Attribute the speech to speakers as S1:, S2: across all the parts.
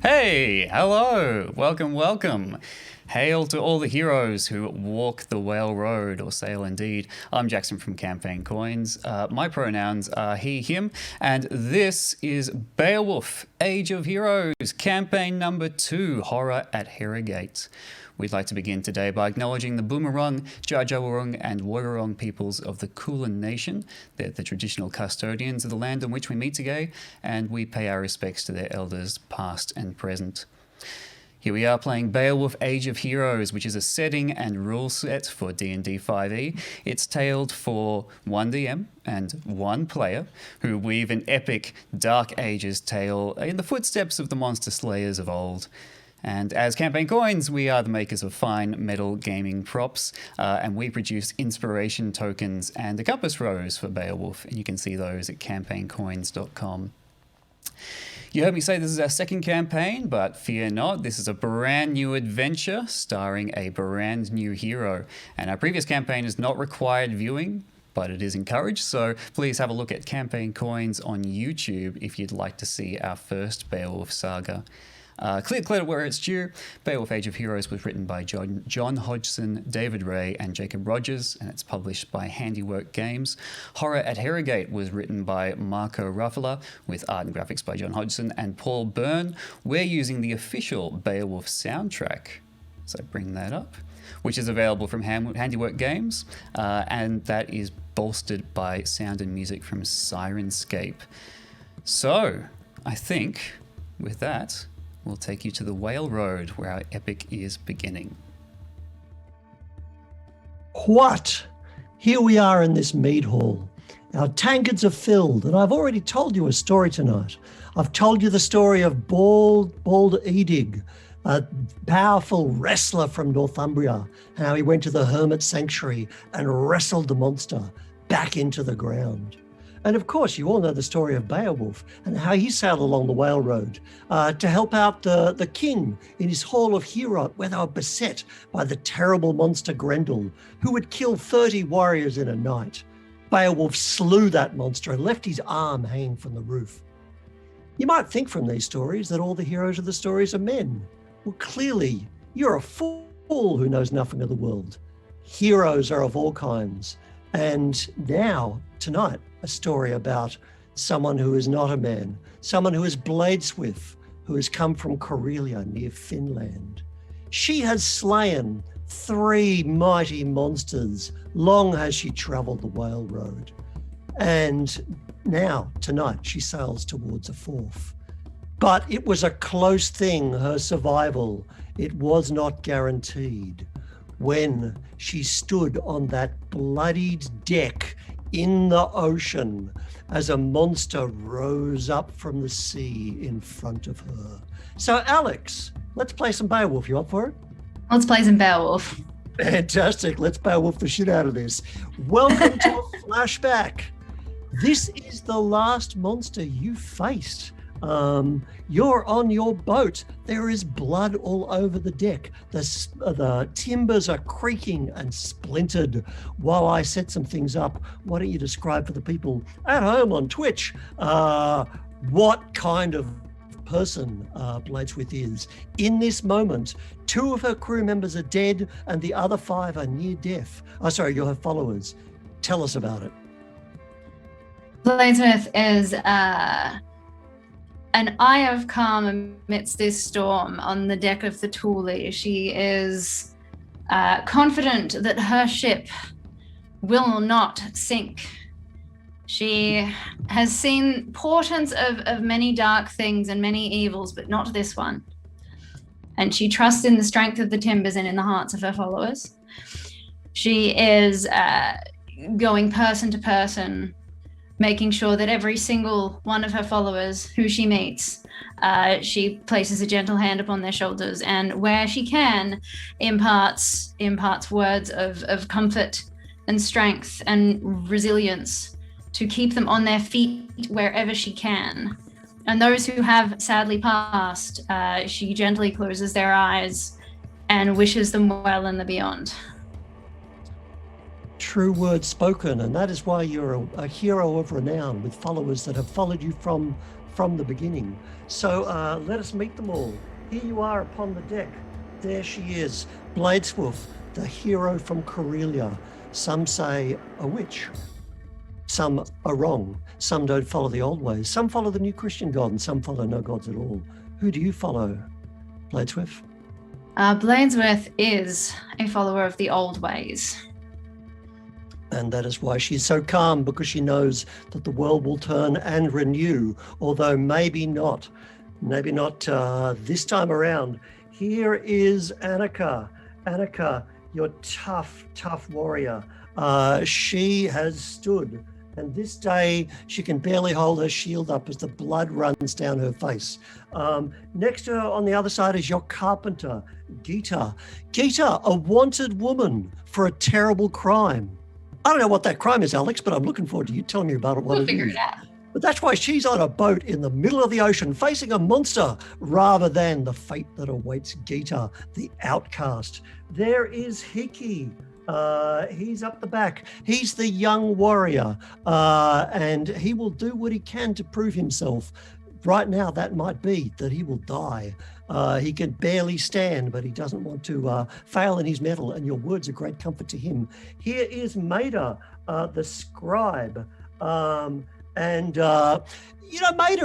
S1: Hey, hello, welcome. Hail to all the heroes who walk the whale road or sail indeed. I'm Jackson from Campaign Coins. My pronouns are he, him, and this is Beowulf, Age of Heroes, campaign number 2, Horror at Harrogate. We'd like to begin today by acknowledging the Boonwurrung, Dja Dja Wurrung and Woiwurrung peoples of the Kulin Nation. They're the traditional custodians of the land on which we meet today, and we pay our respects to their elders, past and present. Here we are playing Beowulf Age of Heroes, which is a setting and rule set for D&D 5e. It's tailored for one DM and one player who weave an epic Dark Ages tale in the footsteps of the monster slayers of old. And as Campaign Coins, we are the makers of fine metal gaming props, and we produce inspiration tokens and a compass rose for Beowulf, and you can see those at campaigncoins.com. You heard me say this is our second campaign, but fear not, this is a brand new adventure starring a brand new hero. And our previous campaign is not required viewing, but it is encouraged, so please have a look at Campaign Coins on YouTube if you'd like to see our first Beowulf saga. Clear credit where it's due. Beowulf Age of Heroes was written by John Hodgson, David Ray, and Jacob Rogers, and it's published by Handiwork Games. Horror at Harrogate was written by Marco Ruffalo, with art and graphics by John Hodgson and Paul Byrne. We're using the official Beowulf soundtrack, so bring that up, which is available from Handiwork Games, and that is bolstered by sound and music from Syrinscape. So, I think, with that, we'll take you to the Whale Road, where our epic is beginning.
S2: What? Here we are in this mead hall. Our tankards are filled, and I've already told you a story tonight. I've told you the story of Bald Edig, a powerful wrestler from Northumbria, and how he went to the Hermit Sanctuary and wrestled the monster back into the ground. And of course, you all know the story of Beowulf and how he sailed along the Whale Road to help out the king in his Hall of Heorot, where they were beset by the terrible monster Grendel, who would kill 30 warriors in a night. Beowulf slew that monster and left his arm hanging from the roof. You might think from these stories that all the heroes of the stories are men. Well, clearly, you're a fool who knows nothing of the world. Heroes are of all kinds. And now, tonight, a story about someone who is not a man, someone who is Bladeswith, who has come from Karelia near Finland. She has slain 3 mighty monsters. Long has she travelled the Whale Road. And now, tonight, she sails towards a 4th. But it was a close thing, her survival. It was not guaranteed. When she stood on that bloodied deck in the ocean as a monster rose up from the sea in front of her. So Alex, let's play some Beowulf. You up for it?
S3: Let's play some Beowulf.
S2: Fantastic. Let's Beowulf the shit out of this. Welcome to a flashback. This is the last monster you faced. You're on your boat. There is blood all over the deck. The timbers are creaking and splintered. While I set some things up, why don't you describe for the people at home on Twitch what kind of person Bladeswith is? In this moment, 2 of her crew members are dead and the other 5 are near death. Oh, sorry, you're her followers. Tell us about it.
S3: Bladeswith is an eye of calm amidst this storm on the deck of the Thule. She is confident that her ship will not sink. She has seen portents of many dark things and many evils, but not this one. And she trusts in the strength of the timbers and in the hearts of her followers. She is going person to person, making sure that every single one of her followers who she meets, she places a gentle hand upon their shoulders, and where she can, imparts words of comfort and strength and resilience to keep them on their feet wherever she can. And those who have sadly passed, she gently closes their eyes and wishes them well in the beyond.
S2: true word spoken, and that is why you're a hero of renown with followers that have followed you from the beginning. So let us meet them all. Here you are upon the deck. There she is, Bladeswolf, the hero from Corellia. Some say a witch. Some are wrong. Some don't follow the old ways. Some follow the new Christian God, and some follow no gods at all. Who do you follow, Bladesworth?
S3: Bladesworth is a follower of the old ways.
S2: And that is why she's so calm, because she knows that the world will turn and renew, although maybe not this time around. Here is Annika. Annika, your tough warrior. She has stood, and this day she can barely hold her shield up as the blood runs down her face. Next to her on the other side is your carpenter, Gita. Gita, a wanted woman for a terrible crime. I don't know what that crime is, Alex, but I'm looking forward to you telling me about it.
S3: We'll figure it out.
S2: But that's why she's on a boat in the middle of the ocean facing a monster rather than the fate that awaits Gita, the outcast. There is Hiki. He's up the back. He's the young warrior, and he will do what he can to prove himself. Right now, that might be that he will die. He can barely stand, but he doesn't want to fail in his mettle, and your words are great comfort to him. Here is Maida, the scribe. Maida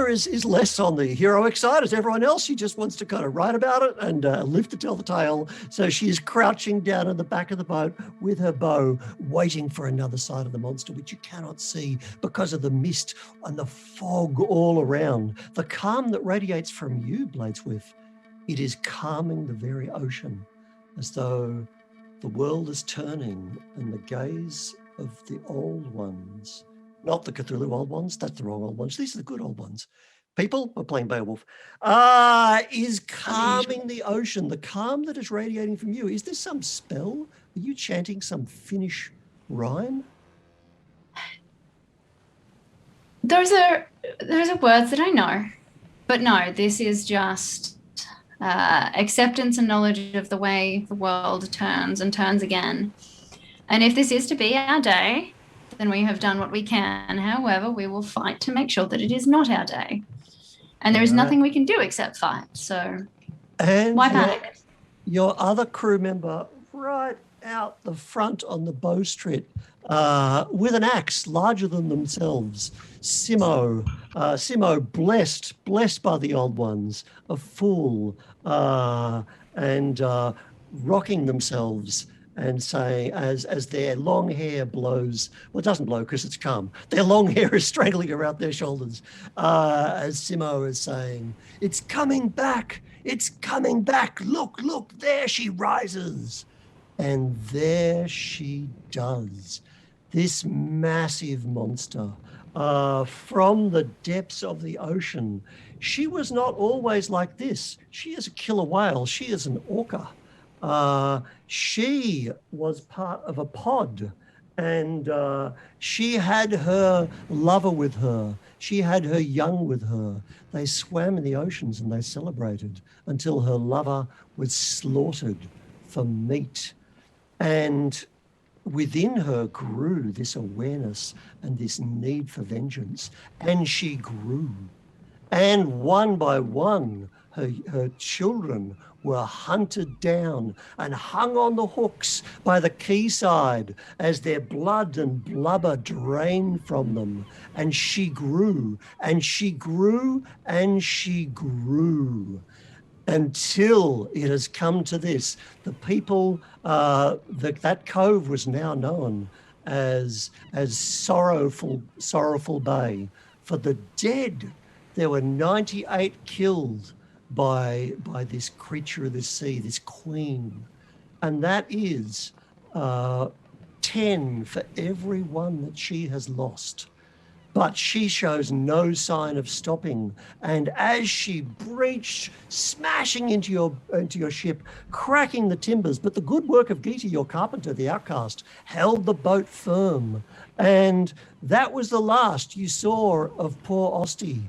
S2: is less on the heroic side as everyone else. She just wants to kind of write about it and live to tell the tale. So she is crouching down in the back of the boat with her bow, waiting for another side of the monster, which you cannot see because of the mist and the fog all around. The calm that radiates from you, Bladesworth, it is calming the very ocean, as though the world is turning and the gaze of the old ones, not the Cthulhu old ones, that's the wrong old ones. These are the good old ones. People, we're playing Beowulf, is calming the ocean, the calm that is radiating from you. Is this some spell? Are you chanting some Finnish rhyme?
S3: Those are words that I know. But no, this is just acceptance and knowledge of the way the world turns and turns again. And if this is to be our day, then we have done what we can. However, we will fight to make sure that it is not our day. And there is nothing we can do except fight. So why panic?
S2: Your other crew member right out the front on the bowsprit with an axe larger than themselves. Simo, blessed by the old ones, a fool, and rocking themselves and saying, as their long hair blows, well, it doesn't blow because it's calm. Their long hair is strangling around their shoulders, as Simo is saying, it's coming back. Look, there she rises. And there she does. This massive monster from the depths of the ocean. She was not always like this. She is a killer whale. She is an orca. She was part of a pod, and she had her lover with her. She had her young with her. They swam in the oceans and they celebrated until her lover was slaughtered for meat. And within her grew this awareness and this need for vengeance. And she grew. And one by one, her children were hunted down and hung on the hooks by the quayside as their blood and blubber drained from them. And she grew, and she grew, and she grew, until it has come to this. The people, that cove was now known as Sorrowful Bay. For the dead, there were 98 killed by this creature of the sea, this queen. And that is 10 for every one that she has lost. But she shows no sign of stopping. And as she breached, smashing into your ship, cracking the timbers, but the good work of Gita, your carpenter, the outcast, held the boat firm. And that was the last you saw of poor Osti.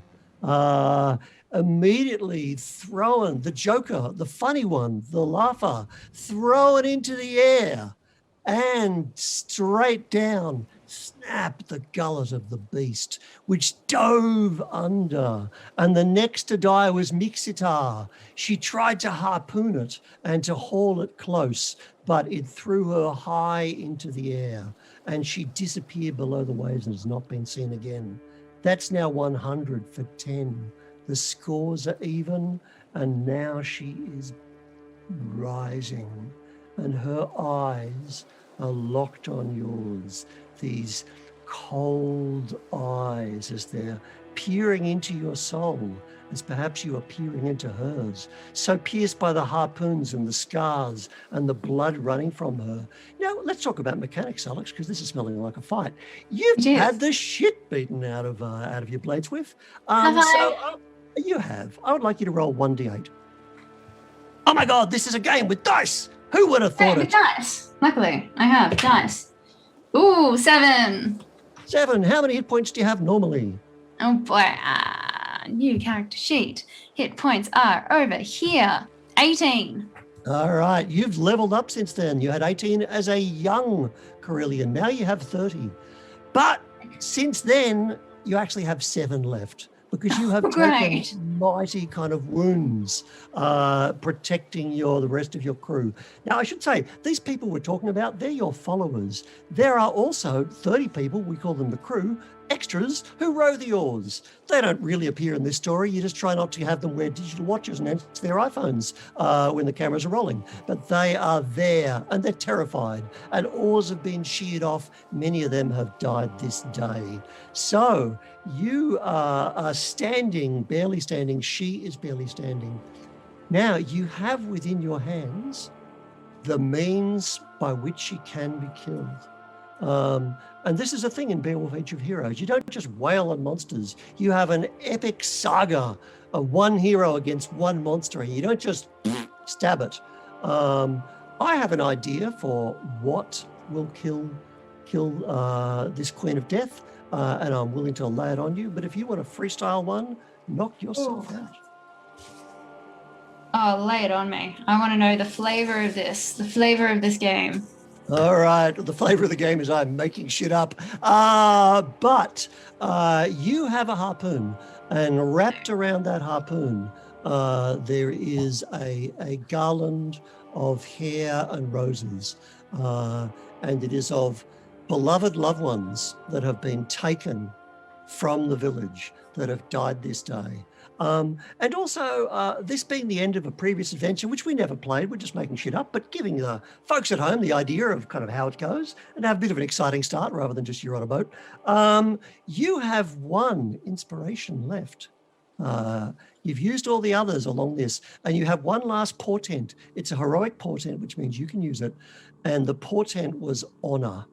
S2: Immediately thrown, the joker, the funny one, the laugher, thrown into the air. and straight down snapped the gullet of the beast, which dove under. And the next to die was Mixitar. She tried to harpoon it and to haul it close, but it threw her high into the air, and she disappeared below the waves and has not been seen again. That's now 100 for 10. The scores are even, and now she is rising, and her eyes are locked on yours, these cold eyes as they're peering into your soul, as perhaps you are peering into hers, so pierced by the harpoons and the scars and the blood running from her. Now, let's talk about mechanics, Alex, because this is smelling like a fight. You've
S3: It is.
S2: had the shit beaten out of your Bladeswift.
S3: Have
S2: So you have. I would like you to roll 1d8. Oh my God, this is a game with dice. Who would have thought
S3: Hey,
S2: it?
S3: dice. Luckily, I have dice. Ooh, 7.
S2: 7. How many hit points do you have normally?
S3: Oh boy. New character sheet. Hit points are over here. 18.
S2: All right, you've leveled up since then. You had 18 as a young Corellian. Now you have 30. But since then, you actually have 7 left because you have
S3: Great.
S2: taken mighty kind of wounds protecting the rest of your crew. Now, I should say, these people we're talking about, they're your followers. There are also 30 people, we call them the crew, extras who row the oars. They don't really appear in this story. You just try not to have them wear digital watches and answer their iPhones when the cameras are rolling. But they are there and they're terrified. And oars have been sheared off. Many of them have died this day. So you are standing, barely standing. She is barely standing. Now you have within your hands the means by which she can be killed. And this is a thing in Beowulf Age of Heroes. You don't just wail on monsters. You have an epic saga of one hero against one monster, and you don't just stab it. I have an idea for what will kill this Queen of Death, and I'm willing to lay it on you. But if you want to freestyle one, knock yourself out.
S3: Oh, lay it on me. I want to know the flavor of this game.
S2: All right. The flavor of the game is I'm making shit up. But you have a harpoon, and wrapped around that harpoon, there is a garland of hair and roses. And it is of beloved loved ones that have been taken from the village that have died this day. And also, this being the end of a previous adventure, which we never played, we're just making shit up, but giving the folks at home the idea of kind of how it goes and have a bit of an exciting start rather than just you're on a boat. You have 1 inspiration left. You've used all the others along this, and you have 1 last portent. It's a heroic portent, which means you can use it. And the portent was honor.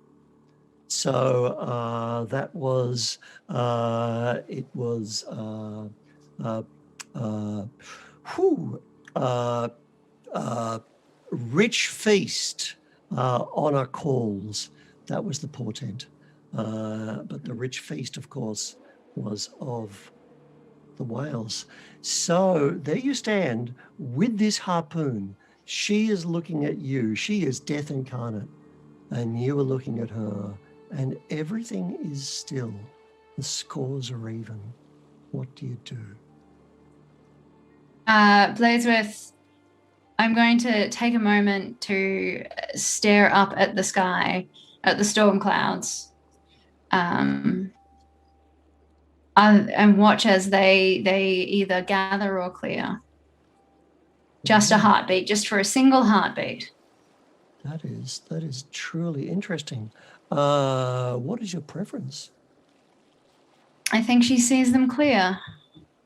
S2: So that was, rich feast, honor calls. That was the portent. But the rich feast, of course, was of the whales. So there you stand with this harpoon. She is looking at you. She is death incarnate. And you are looking at her. And everything is still. The scores are even. What do you do?
S3: Bladeswift, I'm going to take a moment to stare up at the sky, at the storm clouds, and watch as they either gather or clear. Just a heartbeat, just for a single heartbeat.
S2: That is truly interesting. What is your preference?
S3: I think she sees them clear.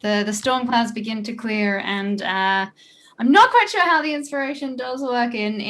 S3: The storm clouds begin to clear, and I'm not quite sure how the inspiration does work in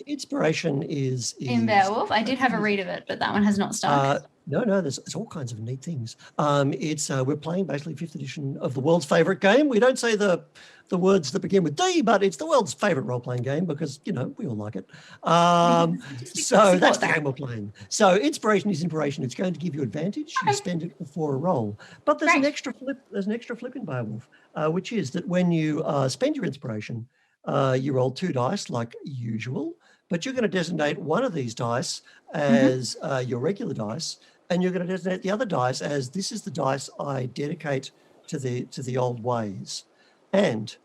S2: inspiration is
S3: in Beowulf. I did have a read of it, but that one has not started.
S2: No, there's all kinds of neat things. We're playing basically 5th edition of the world's favorite game. We don't say the words that begin with D, but it's the world's favorite role-playing game because, we all like it. So that's the game we're playing. So inspiration is inspiration. It's going to give you advantage. You spend it before a roll. But there's an extra flip. There's an extra flip in Beowulf, which is that when you spend your inspiration, you roll 2 dice like usual. but you're going to designate one of these dice as your regular dice, and you're going to designate the other dice as this is the dice I dedicate to the old ways. And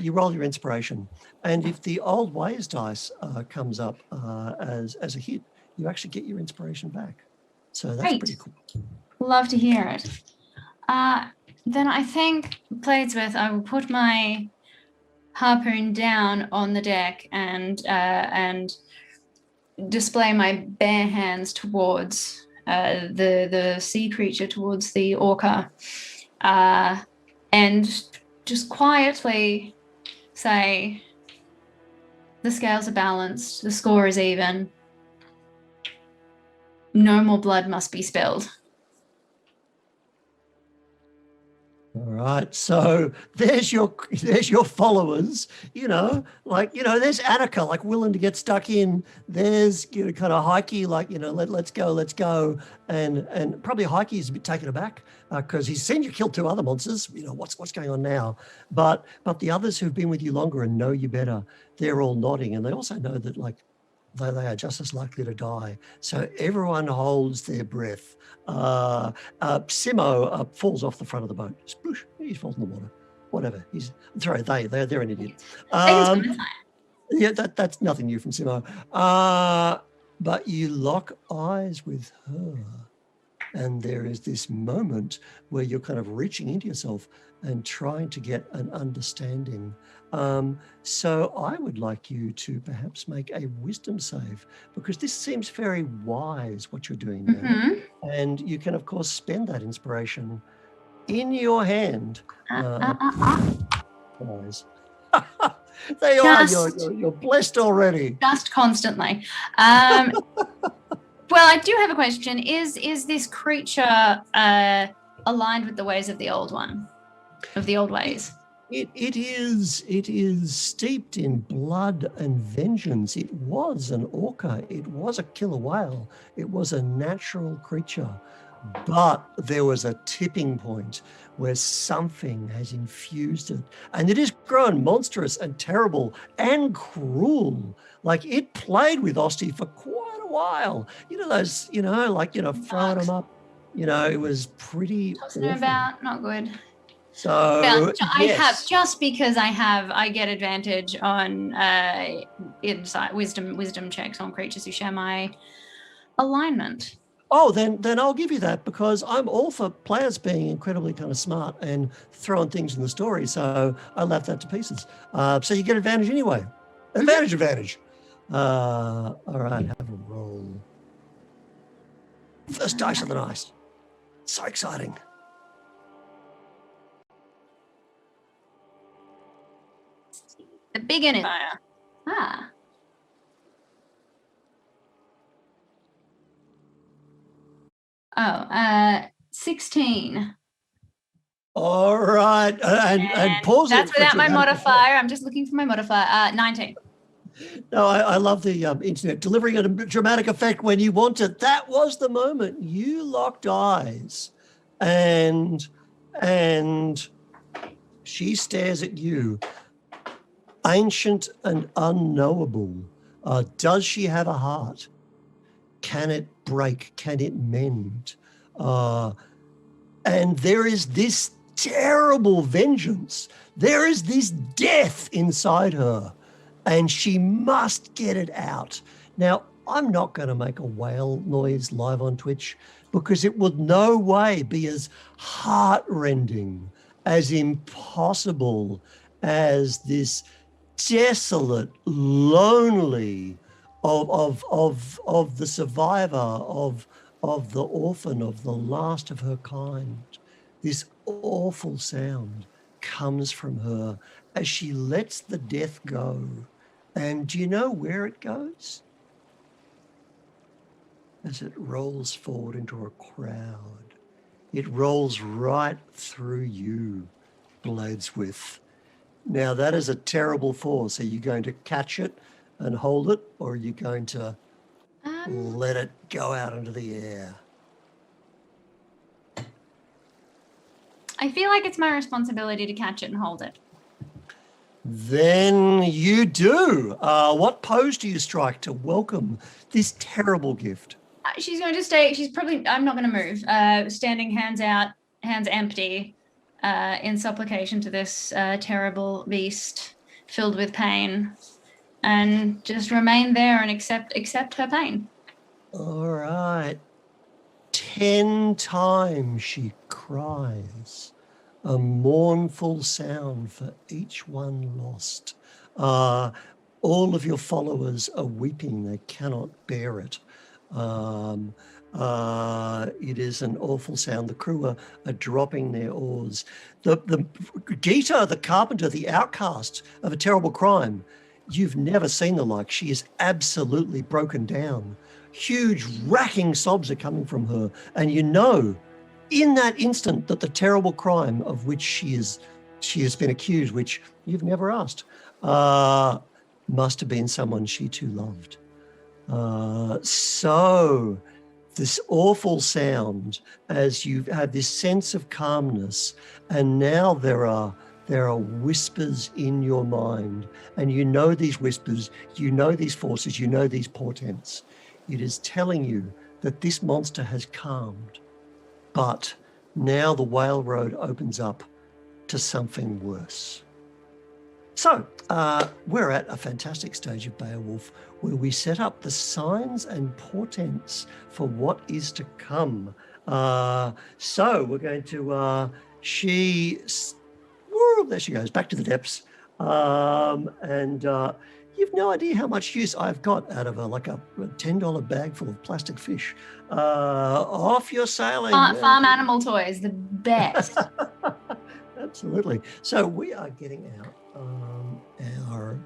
S2: you roll your inspiration, and if the old ways dice comes up as a hit, you actually get your inspiration back. So that's
S3: Great.
S2: pretty cool.
S3: Love to hear it. Then I think, Bladesworth, I will put my harpoon down on the deck and display my bare hands towards the sea creature, towards the orca, and just quietly say, the scales are balanced, the score is even, no more blood must be spilled.
S2: All right, so there's your followers. There's Annika, like willing to get stuck in. There's kind of Heike, like let's go, and probably Heike is a bit taken aback because he's seen you kill two other monsters. What's going on now? But the others who've been with you longer and know you better, they're all nodding, and they also know that they are just as likely to die. So everyone holds their breath. Simo falls off the front of the boat. Sploosh, he falls in the water. Whatever. They're an idiot. Yeah, that's nothing new from Simo. But you lock eyes with her. And there is this moment where you're kind of reaching into yourself and trying to get an understanding. So I would like you to perhaps make a wisdom save, because this seems very wise what you're doing now. And you can, of course, spend that inspiration in your hand. Eyes. They you're blessed already.
S3: Just constantly. Well, I do have a question. Is this creature aligned with the ways of the old one, of the old ways?
S2: It is steeped in blood and vengeance. It was an orca. It was a killer whale. It was a natural creature. But there was a tipping point where something has infused it. And it has grown monstrous and terrible and cruel. Like, it played with Osti for quite a while. Throwing them up. It was pretty
S3: Tossing her about, not good.
S2: So
S3: have, just because I get advantage on insight, wisdom checks on creatures who share my alignment.
S2: Oh, then I'll give you that, because I'm all for players being incredibly kind of smart and throwing things in the story. So I left that to pieces. So you get advantage anyway. Advantage. All right, have a roll. First dice of the night. So exciting.
S3: The beginning. Ah. Oh, 16.
S2: All right, and pause it.
S3: That's without my modifier. I'm just looking for my modifier. 19.
S2: No, I love the internet delivering a dramatic effect when you want it. That was the moment you locked eyes, and she stares at you, ancient and unknowable. Does she have a heart? Can it break? Can it mend? And there is this terrible vengeance. There is this death inside her, and she must get it out. Now, I'm not going to make a whale noise live on Twitch, because it would no way be as heart-rending, as impossible as this desolate, lonely of the survivor, of the orphan, of the last of her kind. This awful sound comes from her as she lets the death go. And do you know where it goes? As it rolls forward into a crowd. It rolls right through you, Bladesworth. Now, that is a terrible force. Are you going to catch it and hold it, or are you going to let it go out into the air?
S3: I feel like it's my responsibility to catch it and hold it.
S2: Then you do. What pose do you strike to welcome this terrible gift?
S3: She's going to stay. She's probably. I'm not going to move. Standing, hands out, hands empty, in supplication to this terrible beast filled with pain, and just remain there and accept her pain.
S2: All right. 10 times she cries, a mournful sound for each one lost. All of your followers are weeping. They cannot bear it. It is an awful sound. The crew are dropping their oars. The Gita, the carpenter, the outcast of a terrible crime, you've never seen the like. She is absolutely broken down. Huge racking sobs are coming from her. And you know, in that instant, that the terrible crime of which she has been accused, which you've never asked, must have been someone she too loved. So this awful sound, as you've had this sense of calmness, and now there are whispers in your mind, and you know these whispers, you know these forces, you know these portents. It is telling you that this monster has calmed, but now the Whale Road opens up to something worse. So we're at a fantastic stage of Beowulf where we set up the signs and portents for what is to come. So we're going to, there she goes, back to the depths. You've no idea how much use I've got out of a $10 bag full of plastic fish. Off you're sailing.
S3: Farm animal toys, the best.
S2: Absolutely. So we are getting out our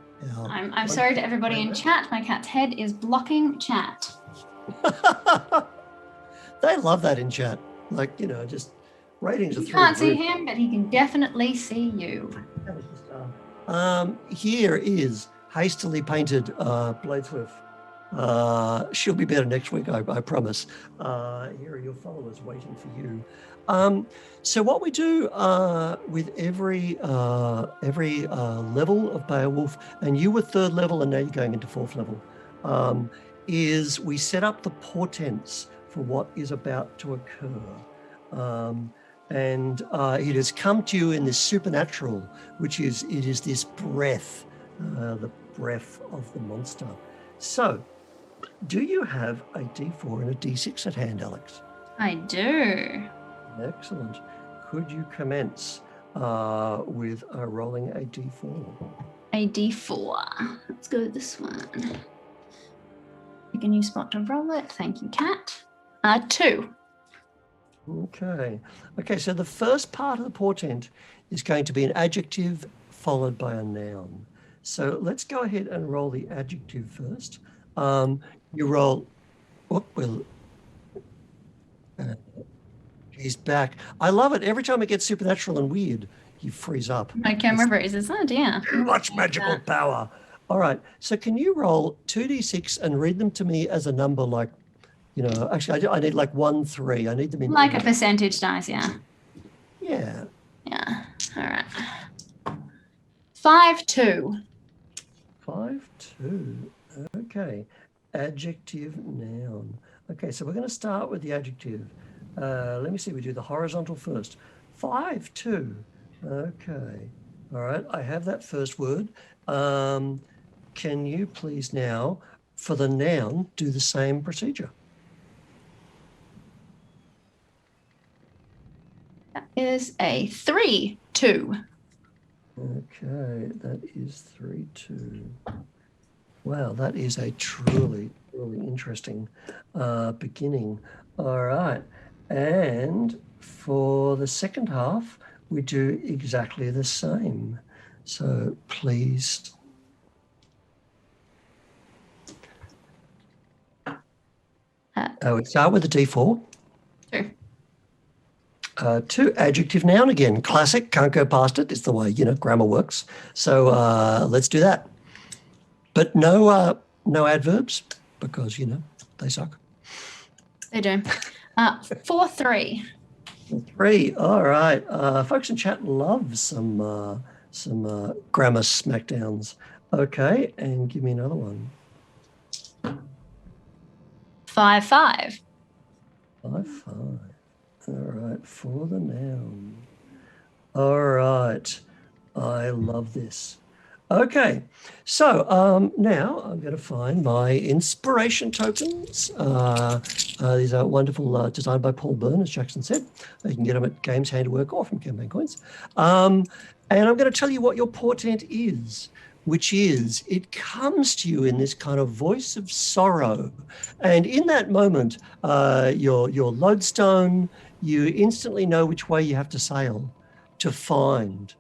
S3: I'm sorry to everybody in chat. My cat's head is blocking chat.
S2: They love that in chat. Just ratings are through.
S3: You can't see him, but he can definitely see you.
S2: Here is hastily painted Bladesworth. She'll be better next week, I promise. Here are your followers waiting for you. So what we do with every level of Beowulf, and you were 3rd level and now you're going into 4th level, is we set up the portents for what is about to occur. And it has come to you in this supernatural, it is this breath, the breath of the monster. So, do you have a D4 and a D6 at hand, Alex?
S3: I do.
S2: Excellent. Could you commence with rolling a D4?
S3: A D4. Let's go with this one. Pick a new spot to roll it. Thank you, Cat. 2.
S2: Okay, so the first part of the portent is going to be an adjective followed by a noun. So let's go ahead and roll the adjective first. You roll, he's back. I love it. Every time it gets supernatural and weird, you freeze up.
S3: My camera freezes. Oh dear.
S2: Too much magical power. All right, so can you roll 2d6 and read them to me as a number actually, I need 1, 3. I need them in.
S3: Like a percentage dice, yeah.
S2: Yeah.
S3: Yeah. All right. 5, 2.
S2: 5, 2. Okay. Adjective, noun. Okay, so we're going to start with the adjective. Let me see. We do the horizontal first. 5, 2. Okay. All right. I have that first word. Can you please now, for the noun, do the same procedure?
S3: That is a 3, 2.
S2: Okay, that is 3, 2. Wow, that is a truly, really interesting beginning. All right, and for the second half, we do exactly the same. So please. We start with the D4.
S3: 2.
S2: 2, adjective, noun again. Classic, can't go past it. It's the way, grammar works. So let's do that. But no adverbs because, they suck.
S3: They do. 4, 3.
S2: 3, all right. Folks in chat love some grammar smackdowns. Okay, and give me another one.
S3: 5-5.
S2: 5-5. All right, for the noun. All right, I love this. Okay, so now I'm going to find my inspiration tokens. These are wonderful, designed by Paul Byrne, as Jackson said. You can get them at Games Handiwork or from Campaign Coins. And I'm going to tell you what your portent is, which is it comes to you in this kind of voice of sorrow. And in that moment, your lodestone, you instantly know which way you have to sail to find.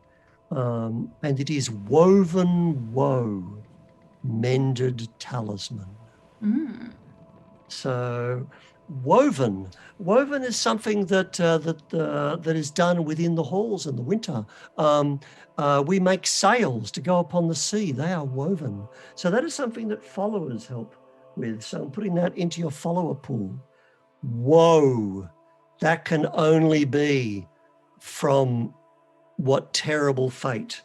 S2: And it is woven woe, mended talisman. So woven is something that that is done within the halls in the winter. We make sails to go upon the sea. They are woven. So that is something that followers help with. So I'm putting that into your follower pool. Woe, that can only be from what terrible fate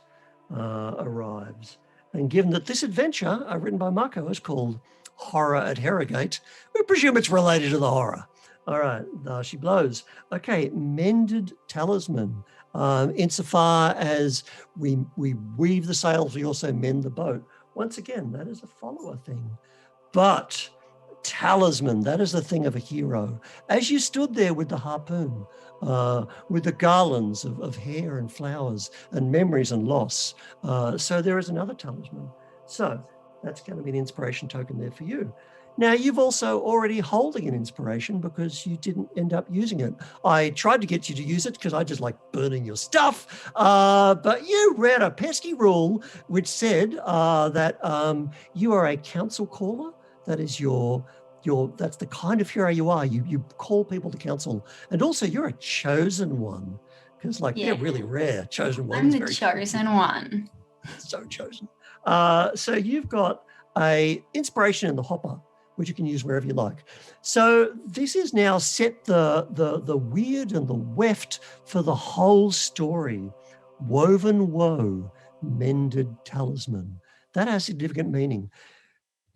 S2: arrives. And given that this adventure, written by Marco, is called Horror at Harrogate, we presume it's related to the horror. All right, she blows. Okay, mended talisman. Insofar as we weave the sails, we also mend the boat. Once again, that is a follower thing. But talisman, that is the thing of a hero. As you stood there with the harpoon, with the garlands of hair and flowers and memories and loss. So there is another talisman. So that's going to be an inspiration token there for you. Now, you've also already holding an inspiration because you didn't end up using it. I tried to get you to use it because I just like burning your stuff. But you read a pesky rule which said that you are a council caller. That is that's the kind of hero you are. You call people to council. And also you're a chosen one because they're really rare. Chosen one.
S3: I'm the chosen one.
S2: So chosen. So you've got a inspiration in the hopper, which you can use wherever you like. So this is now set the weird and the weft for the whole story. Woven woe, mended talisman. That has significant meaning.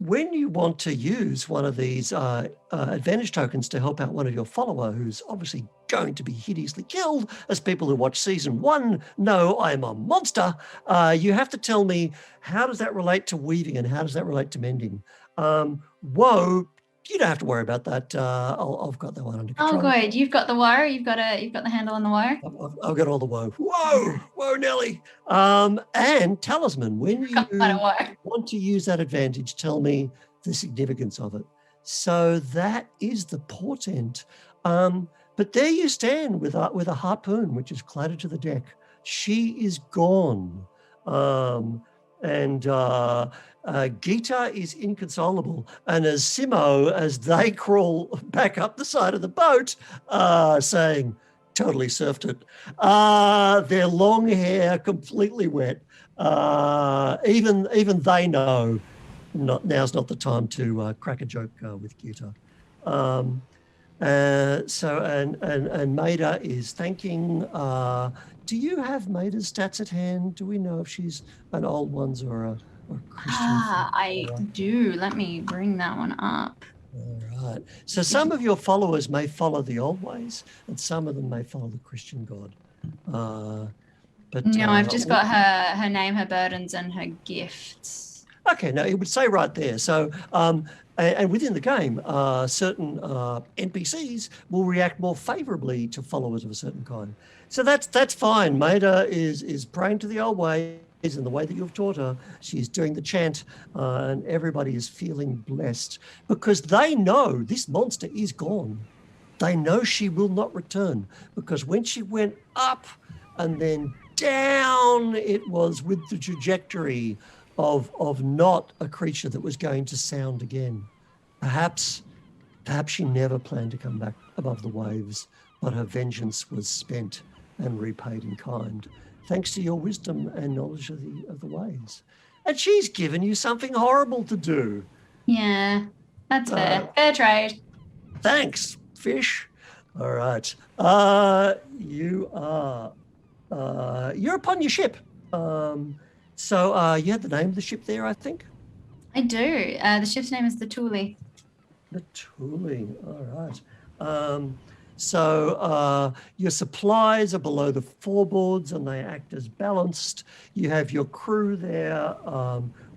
S2: When you want to use one of these advantage tokens to help out one of your follower who's obviously going to be hideously killed, as people who watch season 1 know I'm a monster, you have to tell me, how does that relate to weaving and how does that relate to mending? Woe, you don't have to worry about that. I've got that one under control.
S3: Oh, good. You've got the wire. You've got the handle on the wire.
S2: I've got all the woe. Whoa, Nelly. And talisman. When you want to use that advantage, tell me the significance of it. So that is the portent. But there you stand with a harpoon, which is clattered to the deck. She is gone. Gita is inconsolable. And as Simo, as they crawl back up the side of the boat, saying, totally surfed it, their long hair completely wet. Even they know now's not the time to crack a joke with Gita. And Maida is thanking. Do you have Maida's stats at hand? Do we know if she's an old ones or a Christian?
S3: I do. Let me bring that one up.
S2: All right. So some of your followers may follow the old ways, and some of them may follow the Christian God. But
S3: no, I've just got her name, her burdens, and her gifts.
S2: Okay, no, it would say right there. So, and within the game, certain NPCs will react more favorably to followers of a certain kind. So that's fine. Maida is praying to the old ways in the way that you've taught her. She's doing the chant, and everybody is feeling blessed because they know this monster is gone. They know she will not return because when she went up and then down, it was with the trajectory of not a creature that was going to sound again. Perhaps she never planned to come back above the waves, but her vengeance was spent and repaid in kind, thanks to your wisdom and knowledge of the ways. And she's given you something horrible to do.
S3: Yeah, that's fair. Fair trade.
S2: Thanks, fish. All right. You're upon your ship. So you had the name of the ship there, I think?
S3: I do. The ship's name is the Thule.
S2: The tooling. All right. So your supplies are below the floorboards and they act as balanced. You have your crew there.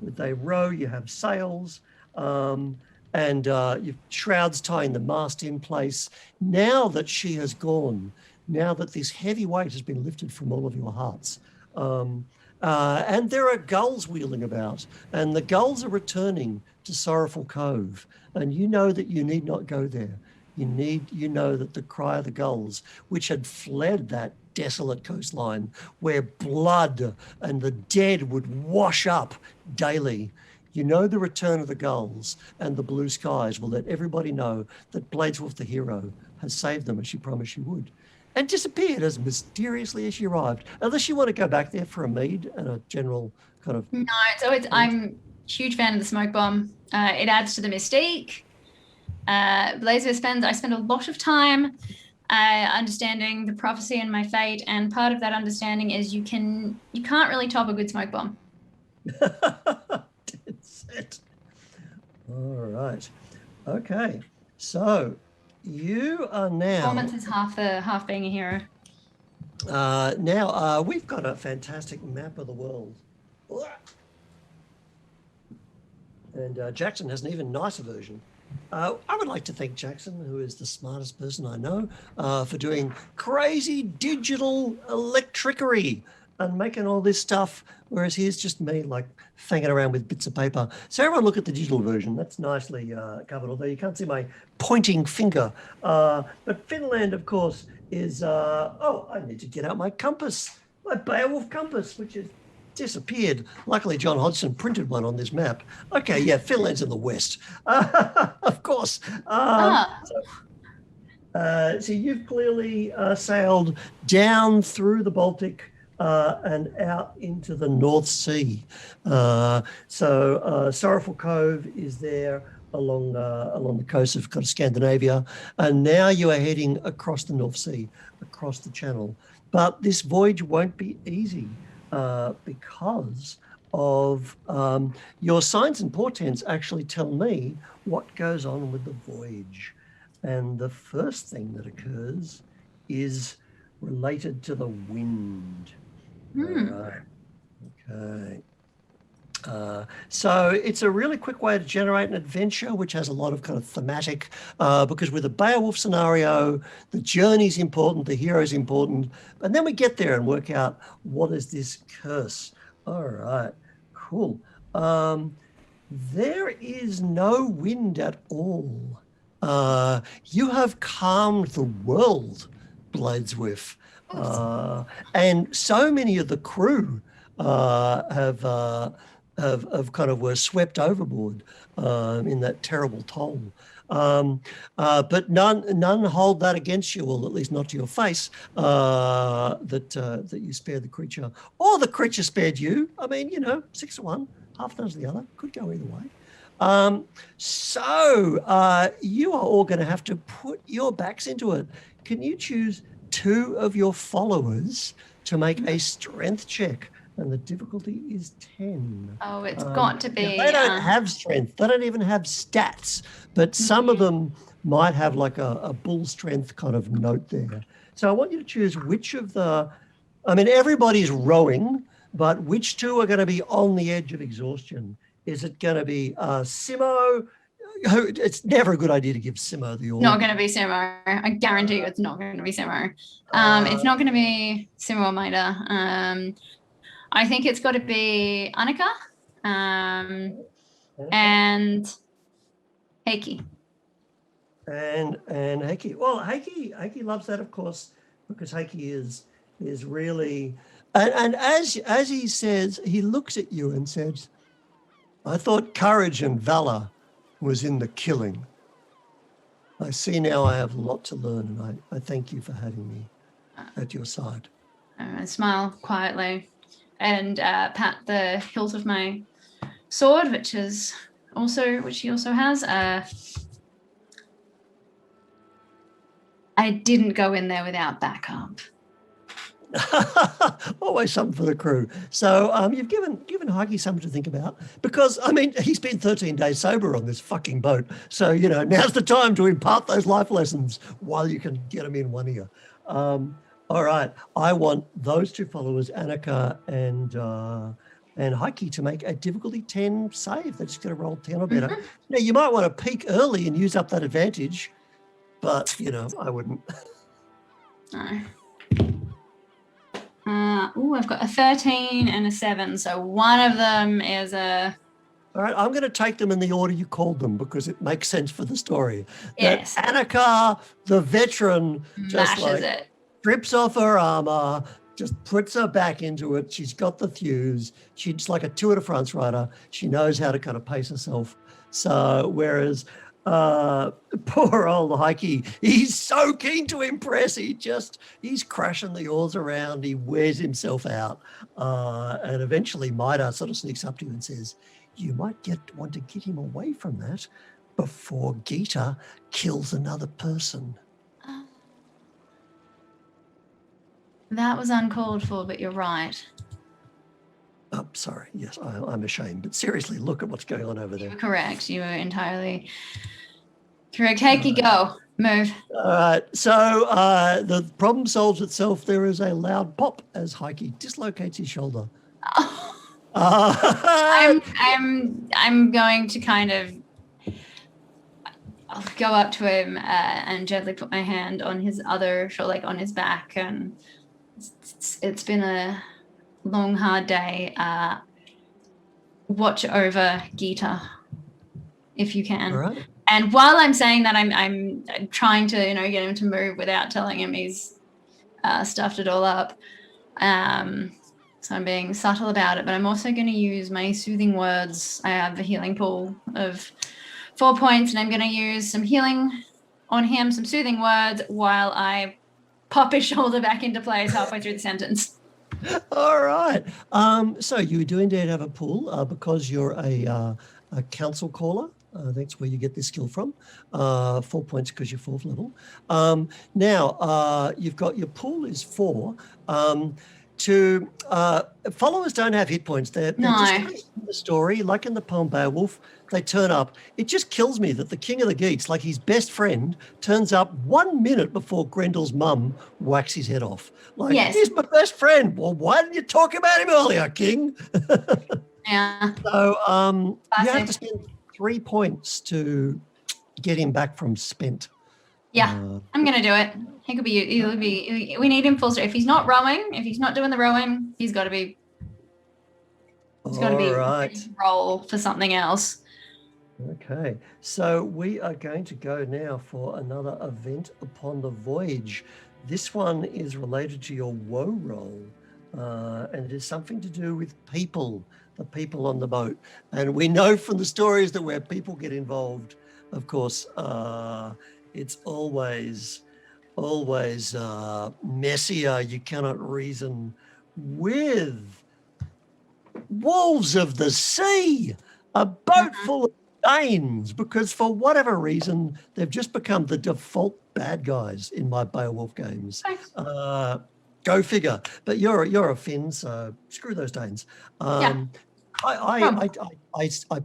S2: They row. You have sails. And you've shrouds tying the mast in place. Now that she has gone, now that this heavy weight has been lifted from all of your hearts, and there are gulls wheeling about, and the gulls are returning to Sorrowful Cove, and you know that you need not go there. You know that the cry of the gulls, which had fled that desolate coastline where blood and the dead would wash up daily. You know the return of the gulls and the blue skies will let everybody know that Bladeswolf the hero has saved them as she promised she would, and disappeared as mysteriously as she arrived. Unless you want to go back there for a mead and a general kind of...
S3: No, I'm a huge fan of the smoke bomb. It adds to the mystique. I spend a lot of time understanding the prophecy and my fate, and part of that understanding is you can't really top a good smoke bomb.
S2: That's it. All right. Okay. So you are now...
S3: Performance is half being a hero.
S2: Now we've got a fantastic map of the world. And Jackson has an even nicer version. I would like to thank Jackson, who is the smartest person I know, for doing crazy digital electrickery and making all this stuff, whereas here's just me like fanging around with bits of paper. So everyone look at the digital version. That's nicely covered, although you can't see my pointing finger. But Finland, of course, is... I need to get out my compass, my Beowulf compass, which is disappeared. Luckily, John Hodgson printed one on this map. Okay, yeah, Finland's in the west, of course. So you've clearly sailed down through the Baltic and out into the North Sea. Sorrowful Cove is there along the coast of kind of Scandinavia, and now you are heading across the North Sea, across the Channel. But this voyage won't be easy. Because of your signs and portents actually tell me what goes on with the voyage. And the first thing that occurs is related to the wind. All right. Okay. So it's a really quick way to generate an adventure, which has a lot of kind of thematic, because with a Beowulf scenario, the journey's important, the hero's important, and then we get there and work out what is this curse. All right, cool. There is no wind at all. You have calmed the world, Bladeswolf. And so many of the crew have kind of were swept overboard in that terrible toll. But none hold that against you, or at least not to your face, that you spared the creature, or the creature spared you. I mean, 6 to 1, half dozen the other. Could go either way. So you are all going to have to put your backs into it. Can you choose 2 of your followers to make a strength check? And the difficulty is 10.
S3: Oh, it's got to be.
S2: They don't have strength. They don't even have stats. But some of them might have like a bull strength kind of note there. So I want you to choose which of everybody's rowing, but which 2 are going to be on the edge of exhaustion? Is it going to be Simo? It's never a good idea to give Simo the order.
S3: Not going to be Simo. I guarantee you it's not going to be Simo. It's not going to be Simo or Maida. I think it's got to be Annika and Heikki.
S2: And Heikki. Well, Heikki loves that, of course, because Heikki is really... And as he says, he looks at you and says, I thought courage and valor was in the killing. I see now I have a lot to learn, and I thank you for having me at your side.
S3: I smile quietly and pat the hilt of my sword, which he also has. I didn't go in there without backup.
S2: Always something for the crew. So you've given Heike something to think about because I mean he's been 13 days sober on this fucking boat. So now's the time to impart those life lessons while you can get them in one ear. All right, I want those two followers, Annika and Heike, to make a difficulty 10 save. They're just going to roll 10 or better. Now you might want to peak early and use up that advantage, but I wouldn't.
S3: No. I've got a 13 and a 7, so one of them is a...
S2: All right, I'm going to take them in the order you called them because it makes sense for the story.
S3: Yes.
S2: That Annika, the veteran, just
S3: mashes it.
S2: strips off her armor, just puts her back into it. She's got the thews. She's like a Tour de France rider. She knows how to kind of pace herself. So whereas poor old Heike, he's so keen to impress. He's crashing the oars around. He wears himself out. And eventually Maida sort of sneaks up to you and says, you might want to get him away from that before Gita kills another person.
S3: That was uncalled for, but you're right.
S2: Oh, sorry. Yes, I'm ashamed. But seriously, look at what's going on over there.
S3: You were correct. You were entirely correct. Heike, go. Move.
S2: All right. So the problem solves itself. There is a loud pop as Heike dislocates his shoulder.
S3: I'm going to kind of... I'll go up to him and gently put my hand on his other shoulder, like on his back. And it's been a long, hard day. Watch over Gita, if you can.
S2: All right.
S3: And while I'm saying that, I'm trying to get him to move without telling him he's stuffed it all up. So I'm being subtle about it, but I'm also going to use my soothing words. I have a healing pool of 4 points, and I'm going to use some healing on him, some soothing words, while I pop his shoulder back into place halfway through the sentence.
S2: All right. So you do indeed have a pool because you're a council caller. That's where you get this skill from. 4 points because you're 4th level. Now, you've got your pool is 4. Followers don't have hit points. They're just in the story, like in the poem Beowulf, they turn up. It just kills me that the king of the geeks, like his best friend, turns up 1 minute before Grendel's mum whacks his head off. Like,
S3: yes.
S2: He's my best friend. Well, why didn't you talk about him earlier, king?
S3: Yeah.
S2: So you have to spend 3 points to get him back from spent.
S3: Yeah, I'm going to do it. He'll be, we need him full strength. If he's not rowing, if he's not doing the rowing, he's got to be, roll for something else.
S2: Okay, so we are going to go now for another event upon the voyage. This one is related to your woe roll, and it is something to do with people, the people on the boat. And we know from the stories that where people get involved, of course, it's always messier. You cannot reason with. Wolves of the sea, a boat full of Danes, because for whatever reason, they've just become the default bad guys in my Beowulf games. Go figure. But you're a Finn, so screw those Danes. I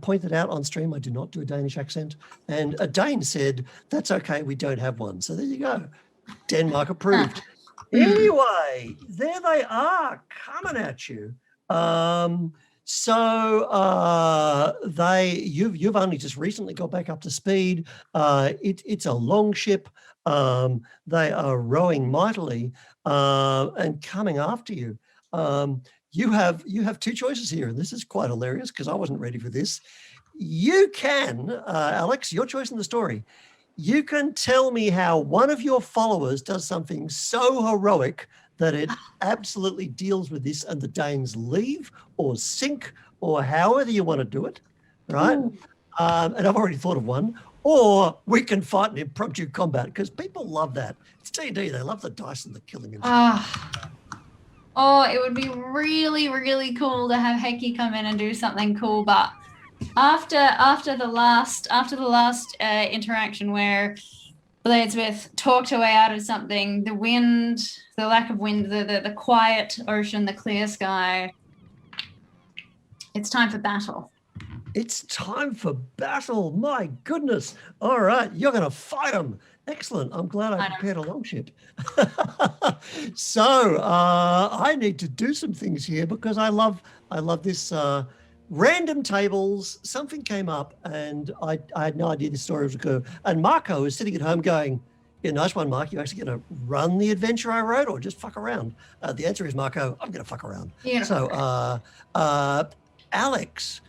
S2: pointed out on stream I do not do a Danish accent, and a Dane said, that's okay, we don't have one. So there you go. Denmark approved. Anyway, there they are coming at you. You've only just recently got back up to speed. It's a long ship. They are rowing mightily and coming after you. You have 2 choices here, and this is quite hilarious because I wasn't ready for this. You can, Alex, your choice in the story. You can tell me how one of your followers does something so heroic that it absolutely deals with this and the Danes leave or sink or however you want to do it, right? And I've already thought of one. Or we can fight in impromptu combat because people love that. It's D&D. They love the dice and the killing.
S3: It would be really, really cool to have Heike come in and do something cool, but after the last interaction where Bladesmith talked her way out of something. The wind, the lack of wind, the quiet ocean, the clear sky. It's time for battle.
S2: It's time for battle. My goodness. All right. You're going to fight them. Excellent. I'm glad I prepared a longship. So I need to do some things here because I love this random tables. Something came up and I had no idea this story was going to go. And Marco is sitting at home going, yeah, nice one, Mark. You actually going to run the adventure I wrote or just fuck around? The answer is, Marco, I'm going to fuck around.
S3: Yeah.
S2: So Alex,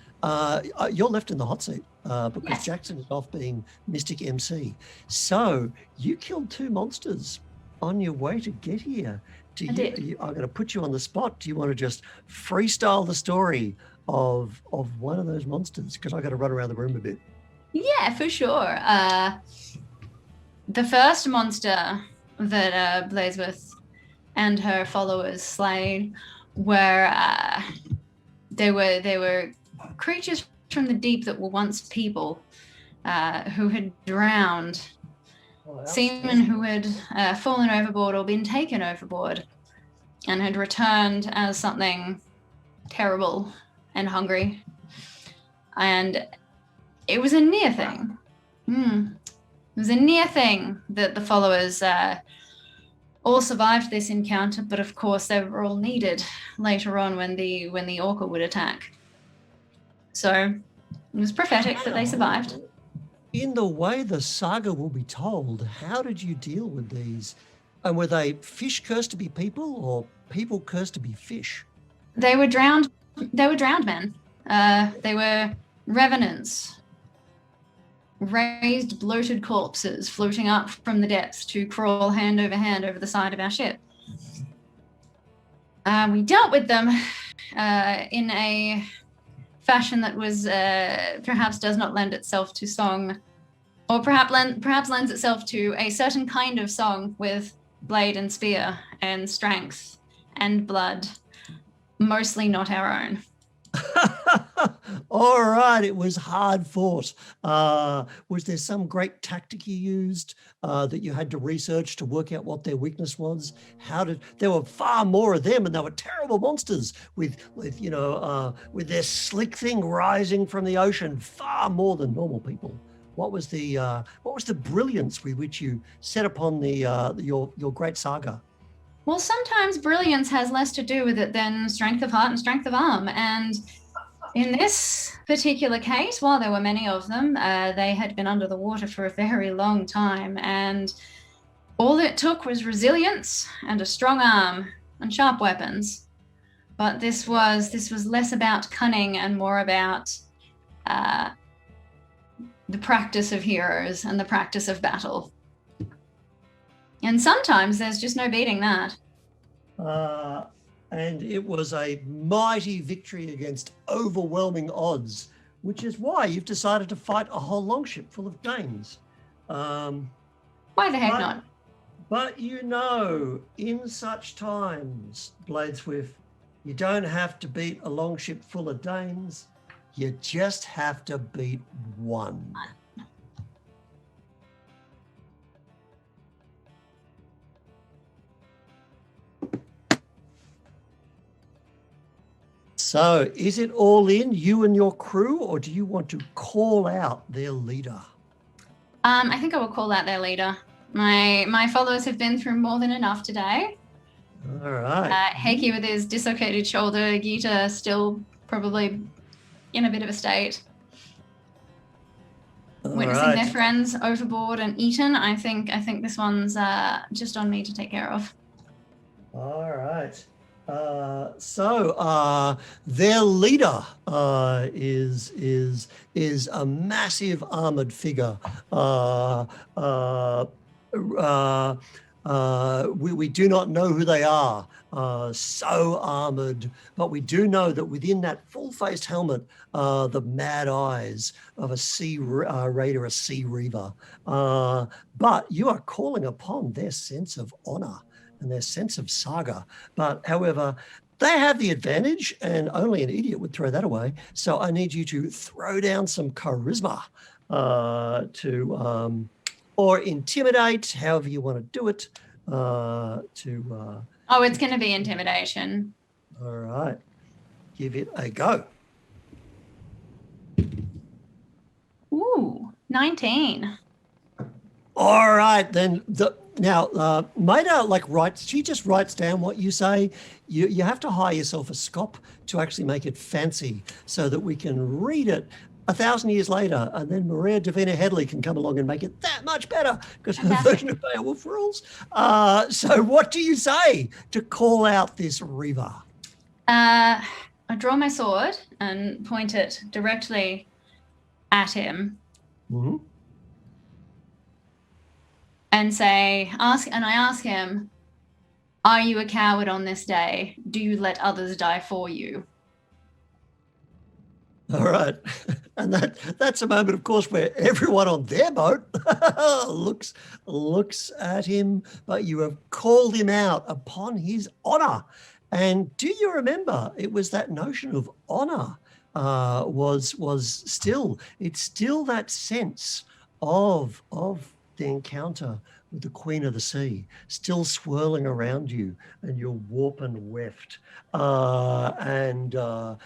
S2: you're left in the hot seat because
S3: Yes.
S2: Jackson is off being Mystic MC. So you killed 2 monsters on your way to get here.
S3: I did.
S2: I'm going to put you on the spot. Do you want to just freestyle the story of one of those monsters? Because I got to run around the room a bit.
S3: Yeah, for sure. The first monster that Bladesmith and her followers slayed were they were creatures from the deep that were once people who had drowned, seamen who had fallen overboard or been taken overboard and had returned as something terrible and hungry. And it was a near thing. It was a near thing that the followers all survived this encounter, but of course they were all needed later on when the orca would attack. So it was prophetic that they survived.
S2: In the way the saga will be told, how did you deal with these? And were they fish cursed to be people or people cursed to be fish?
S3: They were drowned men. They were revenants. Raised, bloated corpses floating up from the depths to crawl hand over the side of our ship. We dealt with them in a fashion that was perhaps does not lend itself to song, or perhaps lends itself to a certain kind of song with blade and spear and strength and blood, mostly not our own.
S2: All right, it was hard fought. Was there some great tactic you used that you had to research to work out what their weakness was? There were far more of them, and they were terrible monsters with their slick thing rising from the ocean, far more than normal people. What was the brilliance with which you set upon your great saga?
S3: Well, sometimes brilliance has less to do with it than strength of heart and strength of arm. And in this particular case, while there were many of them, they had been under the water for a very long time. And all it took was resilience and a strong arm and sharp weapons. But this was less about cunning and more about the practice of heroes and the practice of battle. And sometimes there's just no beating that.
S2: And it was a mighty victory against overwhelming odds, which is why you've decided to fight a whole longship full of Danes.
S3: Why the heck not?
S2: But in such times, Bladesmith, you don't have to beat a longship full of Danes. You just have to beat one. So is it all in, you and your crew, or do you want to call out their leader?
S3: I think I will call out their leader. My followers have been through more than enough today.
S2: All right.
S3: Heike with his dislocated shoulder, Gita still probably in a bit of a state. Witnessing their friends overboard and eaten, I think this one's just on me to take care of.
S2: All right. So their leader is a massive armored figure. We do not know who they are, so armored, but we do know that within that full-faced helmet, the mad eyes of a sea raider, a sea reaver. But you are calling upon their sense of honor and their sense of saga. But however, they have the advantage, and only an idiot would throw that away. So I need you to throw down some charisma or intimidate, however you want to do it.
S3: Oh, it's going to be intimidation.
S2: All right. Give it a go.
S3: Ooh, 19.
S2: All right, then. Now, Maida, she just writes down what you say. You have to hire yourself a scop to actually make it fancy so that we can read it 1,000 years later, and then Maria Davina Headley can come along and make it that much better because her version of Beowulf rules. So what do you say to call out this Reaver?
S3: I draw my sword and point it directly at him.
S2: Mm-hmm.
S3: And I ask him, are you a coward on this day? Do you let others die for you?
S2: All right. And that's a moment, of course, where everyone on their boat looks at him, but you have called him out upon his honor. And do you remember it was that notion of honor was still that sense of the encounter with the Queen of the Sea still swirling around you, and you're warp and weft. The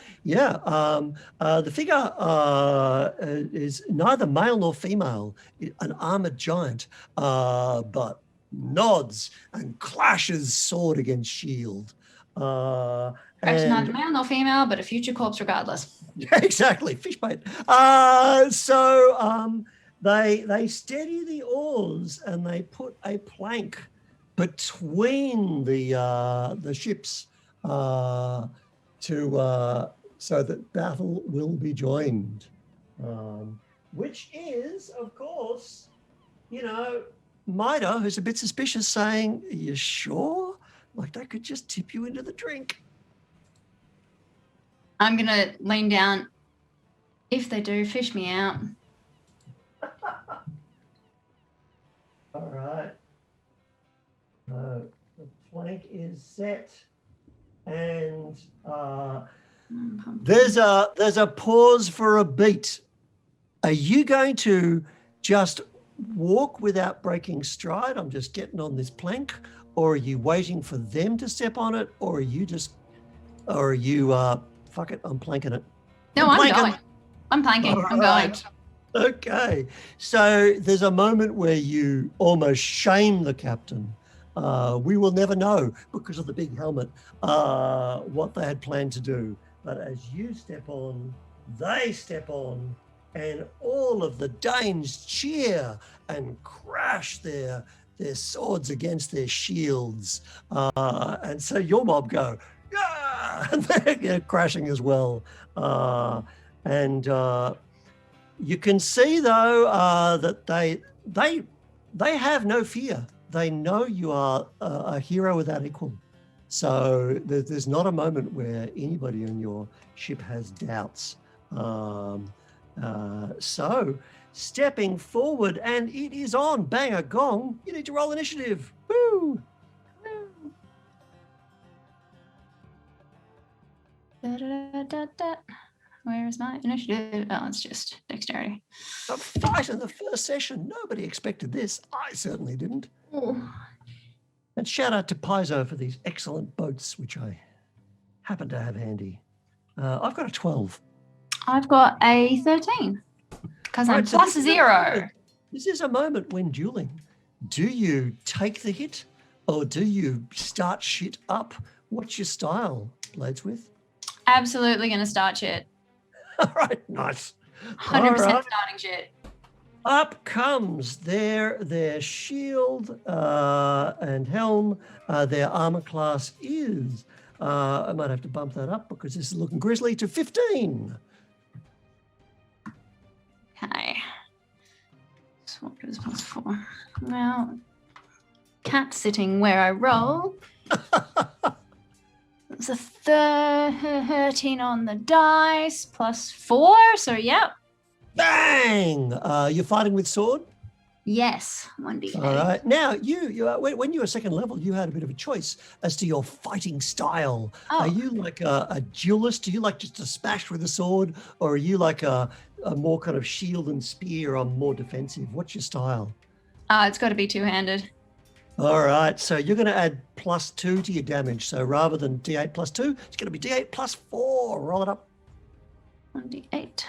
S2: figure is neither male nor female, an armored giant, but nods and clashes sword against shield.
S3: Perhaps neither male nor female, but a future corpse regardless.
S2: Exactly, fish bait. They steady the oars and they put a plank between the ships so that battle will be joined, which is, of course, Maida, who's a bit suspicious, saying, "Are you sure? Like they could just tip you into the drink."
S3: I'm gonna lean down. If they do, fish me out.
S2: All right. The plank is set, and there's a pause for a beat. Are you going to just walk without breaking stride? I'm just getting on this plank, or are you waiting for them to step on it, or are you fuck it, I'm planking it.
S3: No, I'm going. I'm planking.
S2: All
S3: I'm
S2: right.
S3: going.
S2: Okay, so there's a moment where you almost shame the captain. We will never know because of the big helmet what they had planned to do. But as you step on, they step on, and all of the Danes cheer and crash their swords against their shields. And so your mob go, yeah, and they're crashing as well. You can see though that they have no fear. They know you are a hero without equal. So there's not a moment where anybody on your ship has doubts. So stepping forward, and it is on. Bang a gong. You need to roll initiative. Woo!
S3: Da, da, da, da. Where is my initiative? Oh, it's just dexterity.
S2: A fight in the first session. Nobody expected this. I certainly didn't.
S3: Ooh.
S2: And shout out to Paizo for these excellent boats, which I happen to have handy. I've got a 12.
S3: I've got a 13 because I'm plus 0.
S2: This is a moment when dueling. Do you take the hit or do you start shit up? What's your style, Bladesmith?
S3: Absolutely going to start shit.
S2: All right, nice.
S3: 100% starting shit.
S2: Up comes their shield and helm. Their armor class is, I might have to bump that up because this is looking grisly, to 15.
S3: Okay. So what goes plus 4? Well, cat sitting where I roll. It's a 13 on the dice plus 4. So, yeah.
S2: Bang! You're fighting with sword?
S3: Yes, 1d8.
S2: All right. Now, when you were second level, you had a bit of a choice as to your fighting style.
S3: Oh.
S2: Are you like a duelist? Do you like just to smash with a sword? Or are you like a more kind of shield and spear or more defensive? What's your style?
S3: It's got to be two-handed.
S2: All right, so you're going to add +2 to your damage. So rather than D8 +2, it's going to be D8 +4. Roll it up.
S3: 1d8.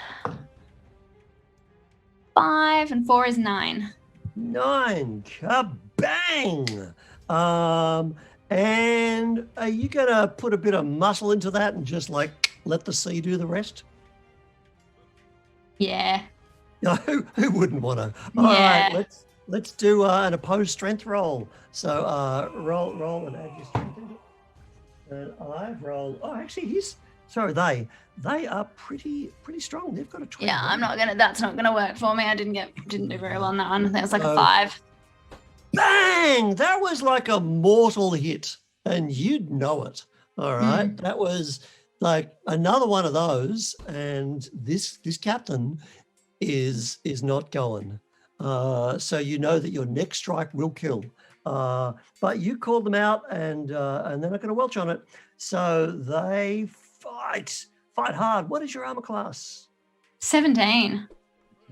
S3: 5 and 4 is 9.
S2: 9. Kabang! And are you going to put a bit of muscle into that and just like let the sea do the rest?
S3: Yeah.
S2: No, who wouldn't want to? All
S3: Yeah.
S2: right, let's do an opposed strength roll. So roll and add your strength into it. And I've rolled. Oh, actually, they are pretty strong. They've got a 20.
S3: Yeah, that's not gonna work for me. I didn't do very well on that one. That was like a
S2: Oh.
S3: 5.
S2: Bang! That was like a mortal hit, and you'd know it. All right, that was like another one of those, and this captain is not going. So you know that your next strike will kill. But you called them out, and they're not going to welch on it. So they fight hard. What is your armor class?
S3: 17.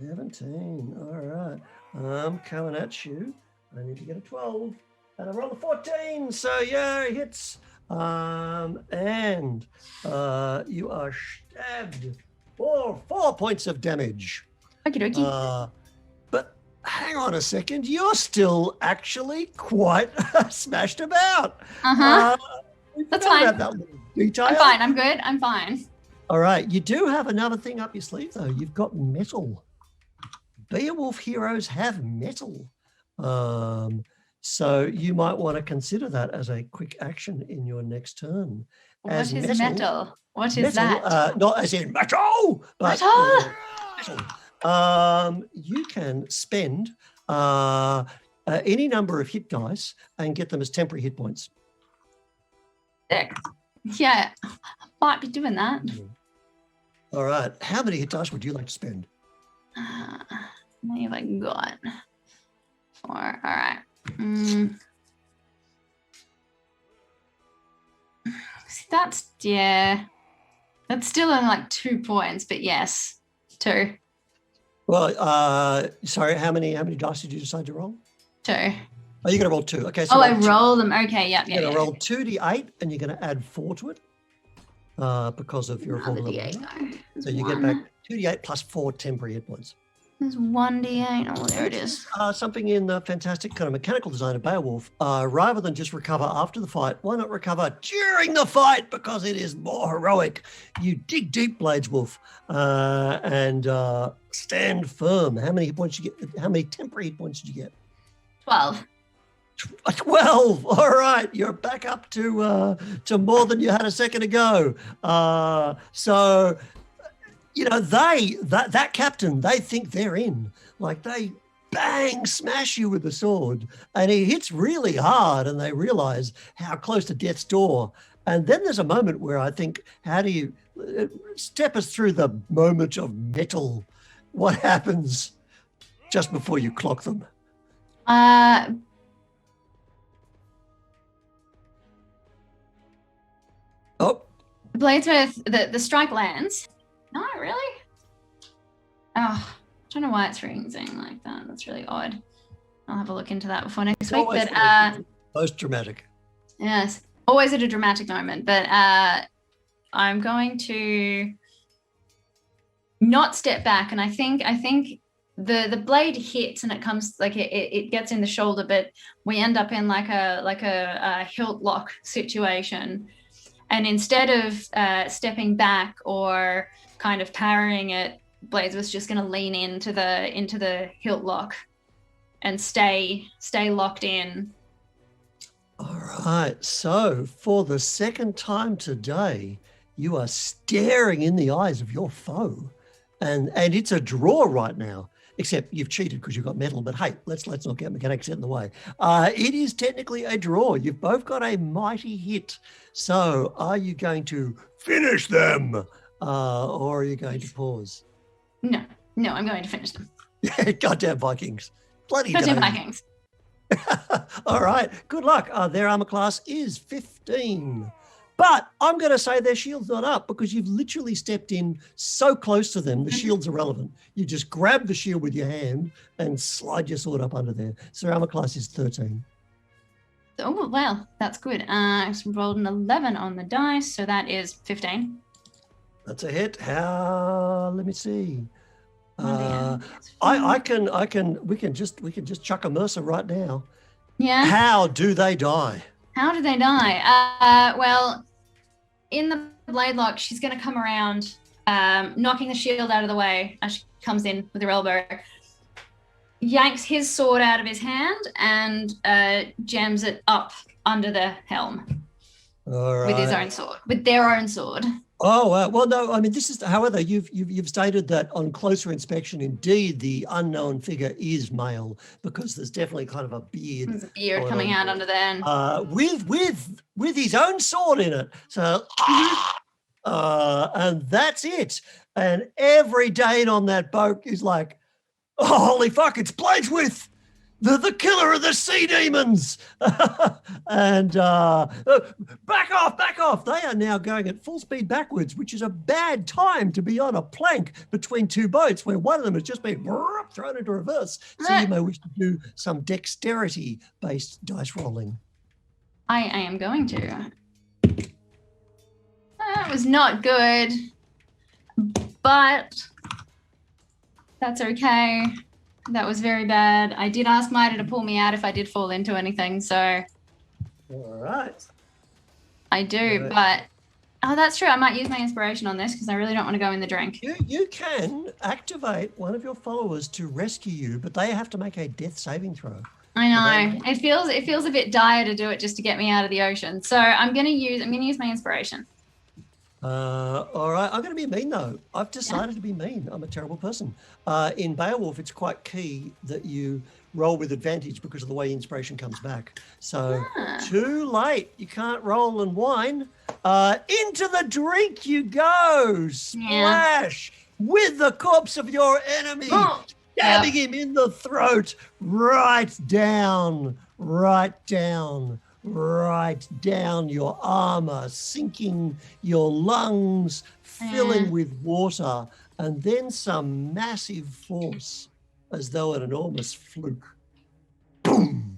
S2: 17. All right. I'm coming at you. I need to get a 12. And I rolled a 14. So yeah, it hits. And you are stabbed for 4 points of damage.
S3: Okie dokie.
S2: But hang on a second. You're still actually quite smashed about. We
S3: That's
S2: forgot
S3: fine.
S2: about that little detail.
S3: I'm fine. I'm good. I'm fine.
S2: All right. You do have another thing up your sleeve, though. You've got metal. Beowulf heroes have metal. So you might want to consider that as a quick action in your next turn.
S3: What
S2: As
S3: is metal? What is
S2: metal,
S3: that?
S2: not as in metal, but
S3: Metal!
S2: metal. You can spend any number of hit dice and get them as temporary hit points.
S3: Sick. Yeah, might be doing that.
S2: All right. How many hit dice would you like to spend?
S3: How many have I got? 4. All right. See, that's still only like 2 points, but yes, 2.
S2: Well, sorry. How many dice did you decide to roll?
S3: 2.
S2: Oh, you're going to roll 2. Okay. So
S3: Oh, I
S2: roll two.
S3: roll them. Okay, yep,
S2: You're going
S3: yeah.
S2: to roll 2d8, and you're going to add 4 to it because of your
S3: Another
S2: formula.
S3: D8.
S2: So you get back 2d8 plus 4 temporary hit points.
S3: There's 1d8. Oh, there it is.
S2: Something in the fantastic kind of mechanical design of Beowulf. Rather than just recover after the fight, why not recover during the fight because it is more heroic? You dig deep, Bladeswolf, and stand firm. How many hit points did you get? How many temporary hit points did you get?
S3: 12.
S2: 12. All right, you're back up to more than you had a second ago. So, you know, that captain, they think they're in. Like they bang smash you with the sword, and he hits really hard, and they realize how close to death's door. And then there's a moment where I think, how do you step us through the moment of metal? What happens just before you clock them? Oh,
S3: Bladesmith, the strike lands. No, really? Oh, I don't know why it's freezing like that. That's really odd. I'll have a look into that before next week.
S2: always
S3: But
S2: most dramatic.
S3: yes, always at a dramatic moment. But I'm going to not step back, and I think the blade hits and it comes like it gets in the shoulder, but we end up in like a hilt lock situation. And instead of stepping back or kind of parrying it, Blaze was just going to lean into the hilt lock and stay locked in.
S2: All right. So for the second time today, you are staring in the eyes of your foe, and it's a draw right now. Except you've cheated because you've got metal. But hey, let's not get mechanics in the way. It is technically a draw. You've both got a mighty hit. So are you going to finish them, or are you going to pause?
S3: No, I'm going to finish them.
S2: Goddamn Vikings! Bloody
S3: Goddamn
S2: Dane.
S3: Vikings.
S2: All right. Good luck. Their armor class is 15. But I'm going to say their shield's not up because you've literally stepped in so close to them, the shield's irrelevant. You just grab the shield with your hand and slide your sword up under there. So armor class is 13.
S3: Oh, well, that's good. I rolled an 11 on the dice, so that is 15.
S2: That's a hit. How? Let me see.
S3: I
S2: We can just chuck a Mercer right now.
S3: Yeah.
S2: How do they die?
S3: How did they die? Well, in the blade lock, she's going to come around, knocking the shield out of the way as she comes in with her elbow, yanks his sword out of his hand, and jams it up under the helm
S2: All right.
S3: with his own sword, with their own sword.
S2: Oh, well, no, I mean, this is, however, you've stated that on closer inspection, indeed, the unknown figure is male because there's definitely kind of a beard.
S3: There's a beard coming out under there.
S2: With his own sword in it. So, and that's it. And every Dane on that boat is like, oh, holy fuck, it's Bladeswith, the killer of the sea demons. And back off. They are now going at full speed backwards, which is a bad time to be on a plank between two boats where one of them has just been thrown into reverse. So you may wish to do some dexterity-based dice rolling.
S3: I am going to. That was not good, but that's okay. That was very bad. I did ask Mida to pull me out if I did fall into anything, so
S2: All right.
S3: I do, but that's true. I might use my inspiration on this because I really don't want to go in the drink.
S2: You can activate one of your followers to rescue you, but they have to make a death saving throw.
S3: I know. It feels a bit dire to do it just to get me out of the ocean. So I'm gonna use my inspiration.
S2: All right, I'm going to be mean though. I've decided to be mean. I'm a terrible person. In Beowulf, it's quite key that you roll with advantage because of the way inspiration comes back. So too late. You can't roll and whine. Into the drink you go. Splash with the corpse of your enemy. Stabbing him in the throat. Right down your armor, sinking your lungs, filling with water, and then some massive force, as though an enormous fluke, boom,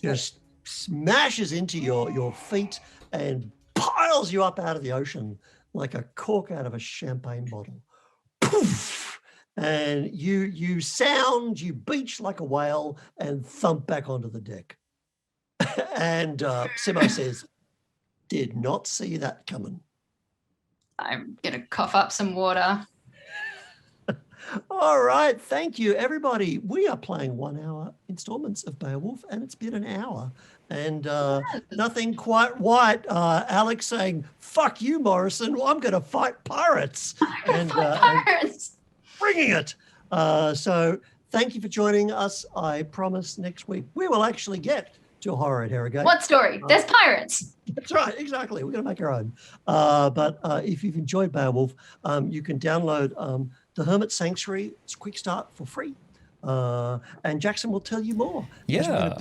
S2: just smashes into your feet and piles you up out of the ocean like a cork out of a champagne bottle. Poof! And you beach like a whale and thump back onto the deck. And Simo says, did not see that coming.
S3: I'm going to cough up some water.
S2: All right. Thank you, everybody. We are playing 1 hour installments of Beowulf, and it's been an hour. And nothing quite white. Alex saying, fuck you, Morrison. Well, I'm going to fight pirates. And bringing it. So thank you for joining us. I promise next week we will actually get to Horror at Harrogate.
S3: What story? There's pirates.
S2: That's right, exactly. We're going to make our own. But if you've enjoyed Beowulf, you can download The Hermit Sanctuary. It's a quick start for free. And Jackson will tell you more.
S1: Yeah.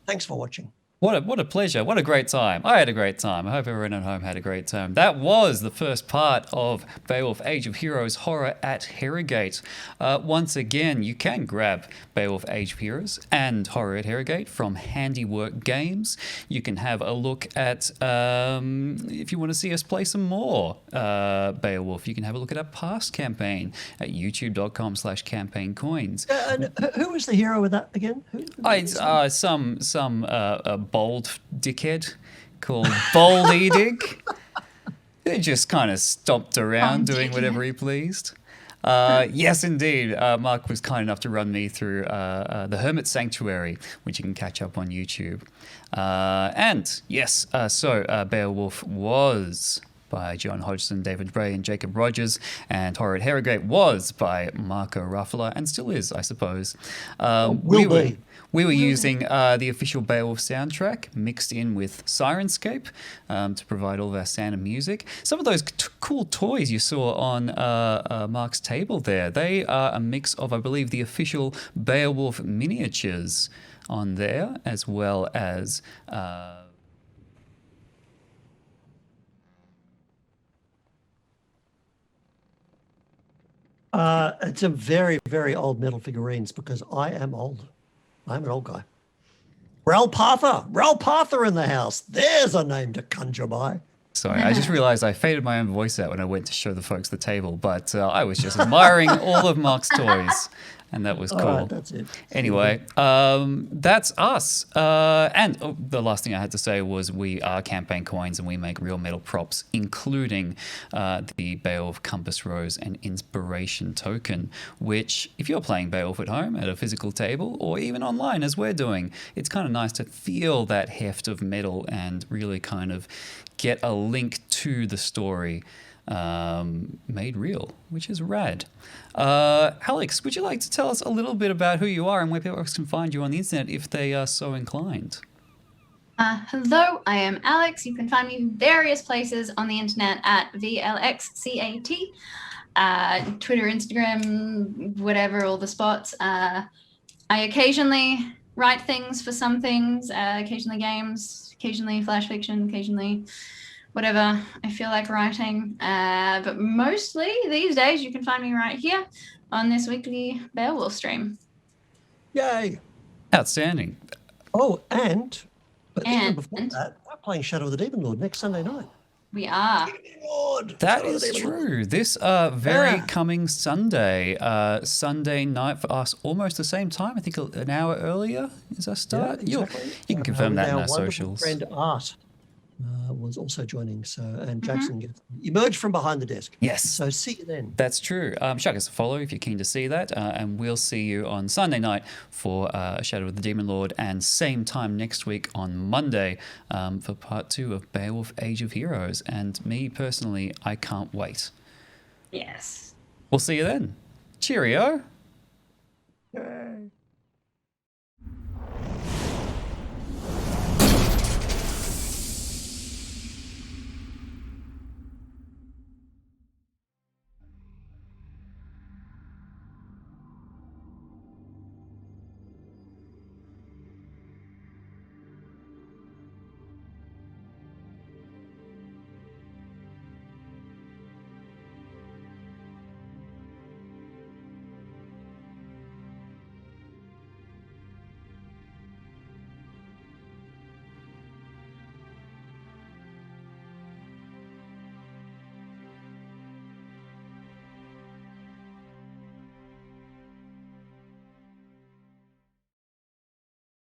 S2: Thanks for watching.
S1: What a pleasure. What a great time. I had a great time. I hope everyone at home had a great time. That was the first part of Beowulf Age of Heroes Horror at Harrogate. Once again, you can grab Beowulf Age of Heroes and Horror at Harrogate from Handiwork Games. You can have a look at, if you want to see us play some more Beowulf, you can have a look at our past campaign at youtube.com/campaigncoins.
S2: And who was the hero with that again?
S1: Some bold dickhead called Bold Edig. He just kind of stomped around doing whatever he pleased. Yes, indeed. Mark was kind enough to run me through The Hermit Sanctuary, which you can catch up on YouTube. And yes, so Beowulf was by John Hodgson, David Bray, and Jacob Rogers, and Horror at Harrogate was by Marco Ruffalo, and still is, I suppose. We were using the official Beowulf soundtrack mixed in with Sirenscape to provide all of our sound and music. Some of those cool toys you saw on Mark's table there, they are a mix of, I believe, the official Beowulf miniatures on there, as well as
S2: It's a very, very old metal figurines because I am old. I'm an old guy. Ral Partha in the house. There's a name to conjure by.
S1: Sorry, I just realized I faded my own voice out when I went to show the folks the table, but I was just admiring all of Mark's toys, and that was cool.
S2: All right, that's it.
S1: Anyway, that's us. And the last thing I had to say was we are Campaign Coins and we make real metal props, including the Beowulf Compass Rose and Inspiration Token, which if you're playing Beowulf at home at a physical table or even online as we're doing, it's kind of nice to feel that heft of metal and really kind of get a link to the story made real, which is rad. Alex, would you like to tell us a little bit about who you are and where people can find you on the internet if they are so inclined?
S3: Hello, I am Alex. You can find me various places on the internet at VLXCAT. Twitter, Instagram, whatever, all the spots. I occasionally write things for some things, occasionally games, occasionally flash fiction, occasionally whatever I feel like writing. But mostly these days you can find me right here on this weekly Beowulf stream.
S2: Yay.
S1: Outstanding.
S2: Oh, but even
S3: And-
S2: before that, we're playing Shadow of the Demon Lord next Sunday night.
S3: We are.
S2: Lord,
S1: That
S2: Shadow of the
S1: is
S2: Demon Lord.
S1: true. This very
S2: Yeah.
S1: coming Sunday, Sunday night for us, almost the same time. I think an hour earlier is our start.
S2: Yeah, exactly.
S1: You can confirm that in our
S2: wonderful
S1: socials.
S2: Friend Art was also joining. So, and
S3: Mm-hmm.
S2: Jackson emerged from behind the desk.
S1: Yes.
S2: So see you then.
S1: That's true. Chuck us a follow if you're keen to see that. And we'll see you on Sunday night for Shadow of the Demon Lord, and same time next week on Monday for part 2 of Beowulf Age of Heroes. And me personally, I can't wait.
S3: Yes.
S1: We'll see you then. Cheerio.